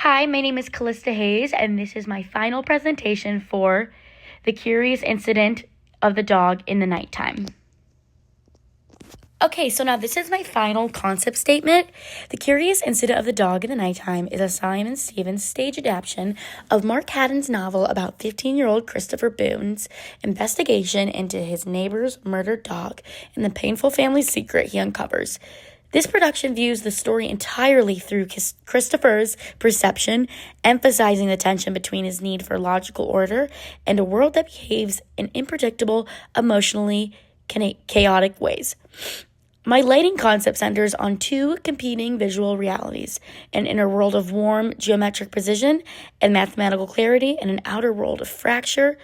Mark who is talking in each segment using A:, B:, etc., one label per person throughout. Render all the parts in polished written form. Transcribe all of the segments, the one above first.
A: Hi, my name is Callista Hayes, and this is my final presentation for The Curious Incident of the Dog in the Nighttime. Okay, so now this is my final concept statement. The Curious Incident of the Dog in the Nighttime is a Simon Stevens stage adaptation of Mark Haddon's novel about 15-year-old Christopher Boone's investigation into his neighbor's murdered dog and the painful family secret he uncovers. This production views the story entirely through Christopher's perception, emphasizing the tension between his need for logical order and a world that behaves in unpredictable, emotionally chaotic ways. My lighting concept centers on two competing visual realities: an inner world of warm geometric precision and mathematical clarity, and an outer world of fracture,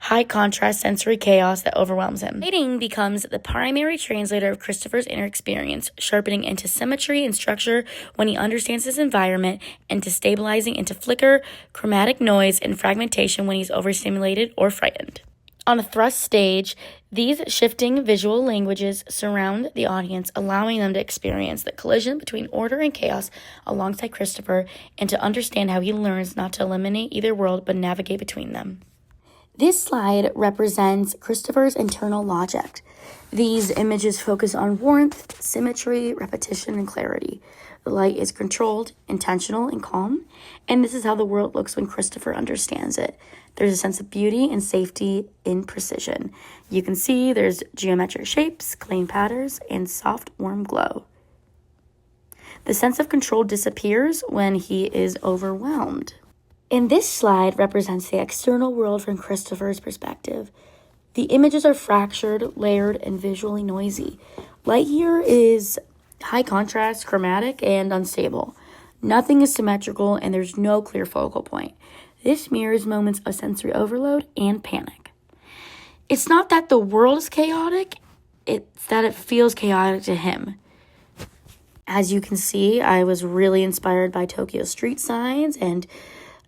A: high-contrast sensory chaos that overwhelms him. Lighting becomes the primary translator of Christopher's inner experience, sharpening into symmetry and structure when he understands his environment, and destabilizing into flicker, chromatic noise, and fragmentation when he's overstimulated or frightened. On a thrust stage, these shifting visual languages surround the audience, allowing them to experience the collision between order and chaos alongside Christopher, and to understand how he learns not to eliminate either world but navigate between them. This slide represents Christopher's internal logic. These images focus on warmth, symmetry, repetition, and clarity. The light is controlled, intentional, and calm, and this is how the world looks when Christopher understands it. There's a sense of beauty and safety in precision. You can see there's geometric shapes, clean patterns, and soft, warm glow. The sense of control disappears when he is overwhelmed. And this slide represents the external world from Christopher's perspective. The images are fractured, layered, and visually noisy. Light here is high contrast, chromatic, and unstable. Nothing is symmetrical, and there's no clear focal point. This mirrors moments of sensory overload and panic. It's not that the world is chaotic, it's that it feels chaotic to him. As you can see, I was really inspired by Tokyo street signs and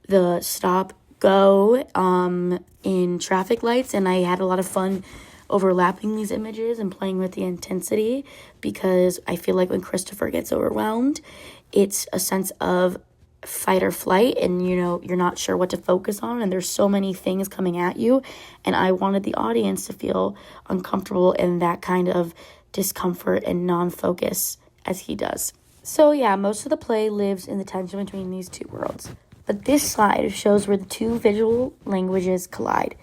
A: the stop go in traffic lights, and I had a lot of fun overlapping these images and playing with the intensity, because I feel like when Christopher gets overwhelmed, it's a sense of fight or flight, and you're not sure what to focus on, and there's so many things coming at you, and I wanted the audience to feel uncomfortable in that kind of discomfort and non-focus as he does. So yeah, most of the play lives in the tension between these two worlds. But this slide shows where the two visual languages collide.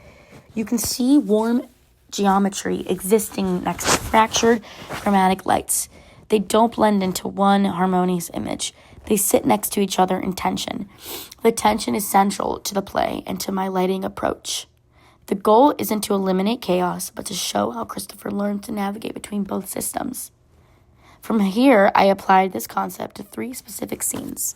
A: You can see warm geometry existing next to fractured chromatic lights. They don't blend into one harmonious image. They sit next to each other in tension. The tension is central to the play and to my lighting approach. The goal isn't to eliminate chaos, but to show how Christopher learned to navigate between both systems. From here, I applied this concept to 3 specific scenes.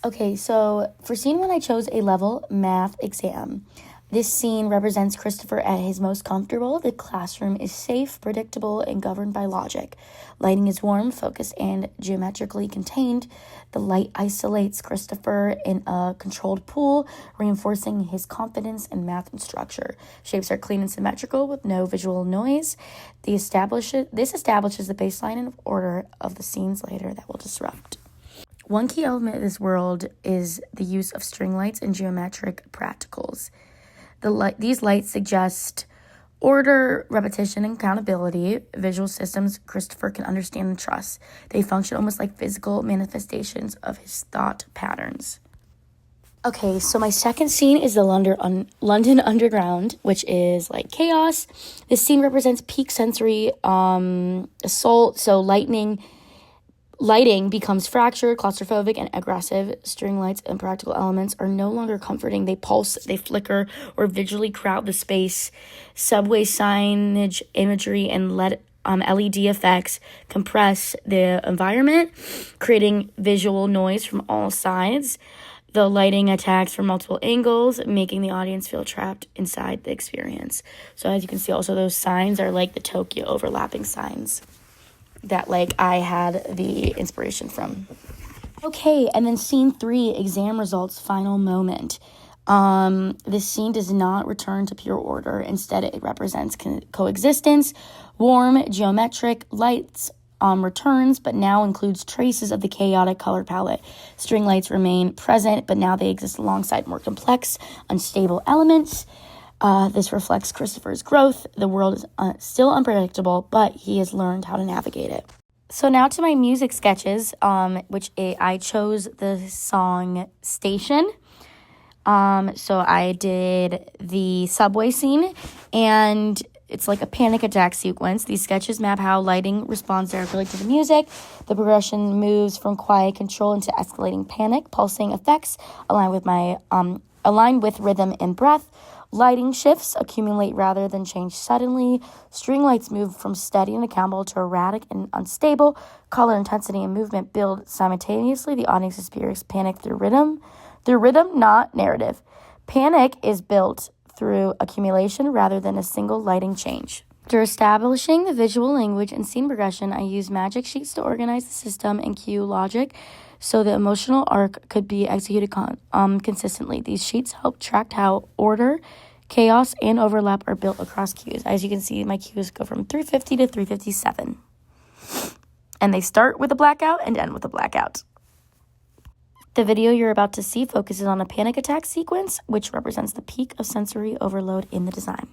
A: Okay, so for scene 1, I chose a level math exam. This scene represents Christopher at his most comfortable. The classroom is safe, predictable, and governed by logic. Lighting is warm, focused, and geometrically contained. The light isolates Christopher in a controlled pool, reinforcing his confidence in math and structure. Shapes are clean and symmetrical with no visual noise. This establishes the baseline and order of the scenes later that will disrupt. One key element of this world is the use of string lights and geometric practicals. These lights suggest order, repetition, and accountability, visual systems Christopher can understand and trust. They function almost like physical manifestations of his thought patterns. Okay, so my second scene is the London Underground, which is like chaos. This scene represents peak sensory assault, so lighting becomes fractured, claustrophobic, and aggressive. String lights and practical elements are no longer comforting. They pulse, they flicker, or visually crowd the space. Subway signage, imagery, and LED effects compress the environment, creating visual noise from all sides. The lighting attacks from multiple angles, making the audience feel trapped inside the experience. So as you can see, also those signs are like the Tokyo overlapping signs that I had the inspiration from. Okay, and then scene 3, exam results, final moment. This scene does not return to pure order. Instead, it represents coexistence, warm, geometric lights returns, but now includes traces of the chaotic color palette. String lights remain present, but now they exist alongside more complex, unstable elements. This reflects Christopher's growth. The world is still unpredictable, but he has learned how to navigate it. So now to my music sketches, I chose the song Station. So I did the subway scene, and it's like a panic attack sequence. These sketches map how lighting responds directly to the music. The progression moves from quiet control into escalating panic. Pulsing effects align with rhythm and breath. Lighting shifts accumulate rather than change suddenly. String lights move from steady and accountable to erratic and unstable. Color, intensity, and movement build simultaneously. The audience experiences panic through rhythm, not narrative. Panic is built through accumulation rather than a single lighting change. After establishing the visual language and scene progression, I used magic sheets to organize the system and cue logic so the emotional arc could be executed consistently. These sheets help track how order, chaos, and overlap are built across cues. As you can see, my cues go from 350 to 357. And they start with a blackout and end with a blackout. The video you're about to see focuses on a panic attack sequence, which represents the peak of sensory overload in the design.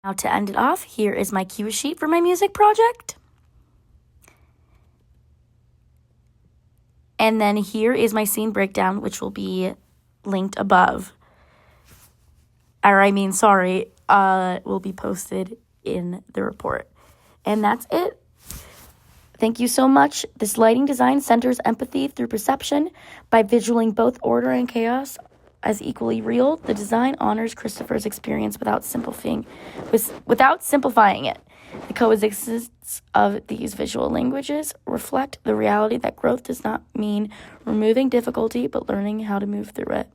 A: Now to end it off, here is my cue sheet for my music project. And then here is my scene breakdown, which will be linked above. Will be posted in the report. And that's it. Thank you so much. This lighting design centers empathy through perception by visualing both order and chaos as equally real. The design honors Christopher's experience without simplifying it. The coexistence of these visual languages reflect the reality that growth does not mean removing difficulty, but learning how to move through it.